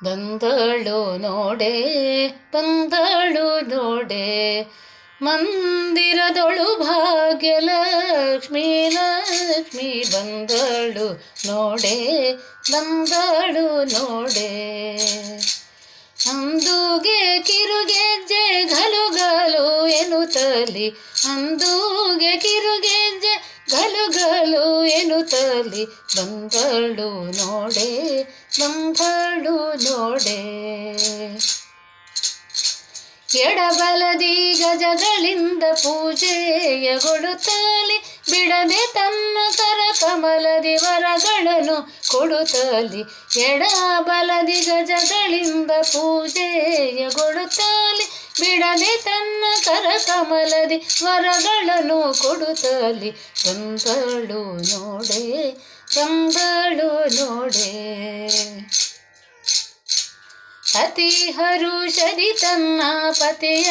ಬಂದಳು ನೋಡೆ ಬಂದಳು ನೋಡೆ ಮಂದಿರದೊಳು ಭಾಗ್ಯಲಕ್ಷ್ಮೀ ಲಕ್ಷ್ಮಿ ಬಂದಳು ನೋಡೆ ಬಂದಳು ನೋಡೆ. ಅಂದುಗೆ ಕಿರುಗೆಜ್ಜೆ ಘಲು ಘಲು ಎನ್ನುತ್ತಲಿ ಅಂದುಗೆ ಕಿರುಗೆಜ್ಜೆ ಘಲು ಘಲು ಎನ್ನುತ್ತಲಿ ಬಂದಳು ನೋಡೆ ಬಂದಳು ನೋಡೆ. ಎಡಬಲದಿ ಗಜಗಳಿಂದ ಪೂಜೆಯಗೊಡುತ್ತಲಿ ಬಿಡದೆ ತನ್ನ ಕರ ಕಮಲದಿ ವರಗಳನ್ನು ಕೊಡುತ್ತಲಿ. ಎಡಬಲದಿ ಗಜಗಳಿಂದ ಪೂಜೆಯಗೊಡುತ್ತಲಿ ಬಿಡದೆ ತನ್ನ ಕರ ಕಮಲದಿ ವರಗಳನ್ನು ಕೊಡುತ್ತಲಿ ಬಂದಳು ನೋಡೆ ಬಂದಳು ನೋಡೆ. ಅತಿ ಹರುಷದಿ ತನ್ನ ಪತಿಯ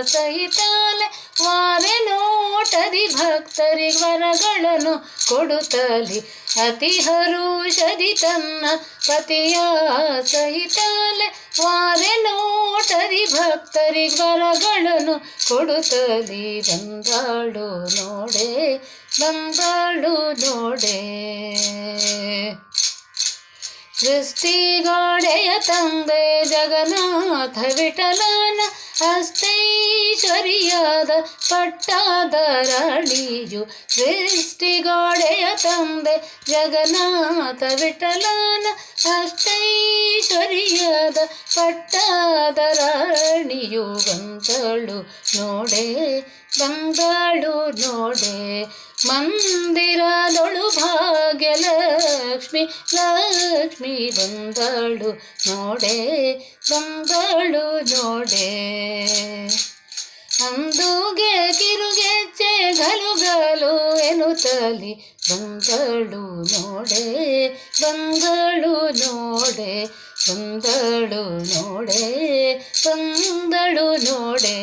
ಸಹಿತಾಲೆ ವಾರೆ ನೋಟದಿ ಭಕ್ತರಿಗೆ ವರಗಳನ್ನು ಕೊಡುತ್ತಲಿ. ಅತಿ ಹರುಷದಿ ತನ್ನ ಪತಿಯ ಸಹಿತಾಲೆ ವಾರೆ ನೋಟದಿ ಭಕ್ತರಿಗೆ ವರಗಳನ್ನು ಕೊಡುತ್ತಲಿ ಬಂದಳು ನೋಡೆ ಬಂದಳು ನೋಡೆ. ಸೃಷ್ಟಿಗೋಡೆಯ ತಂದೆ ಜಗನ್ನಾಥ ವಿಠಲನ ಅಷ್ಟೈಶ್ವರ್ಯದ ಪಟ್ಟಾದರಾಣಿಯು. ಸೃಷ್ಟಿಗೋಡೆಯ ತಂದೆ ಜಗನ್ನಾಥ ವಿಠಲನ ಅಷ್ಟೈಶ್ವರ್ಯದ ಪಟ್ಟಾದರಾಣಿಯು ಬಂದಳು ನೋಡೆ ಬಂದಳು ನೋಡೆ. ಮಂದಿರದೊಳು ಭಾಗ್ಯಲಕ್ಷ್ಮಿ ಲಕ್ಷ್ಮಿ ಬಂದಳು ನೋಡೆ ಬಂದಳು ನೋಡೆ. ಅಂದುಗೆ ಕಿರುಗೆಜ್ಜೆ ಘಲು ಘಲು ಎನ್ನುತ್ತಲಿ ಬಂದಳು ನೋಡೆ ಬಂದಳು ನೋಡೆ ಬಂದಳು ನೋಡೆ ಬಂದಳು ನೋಡೆ.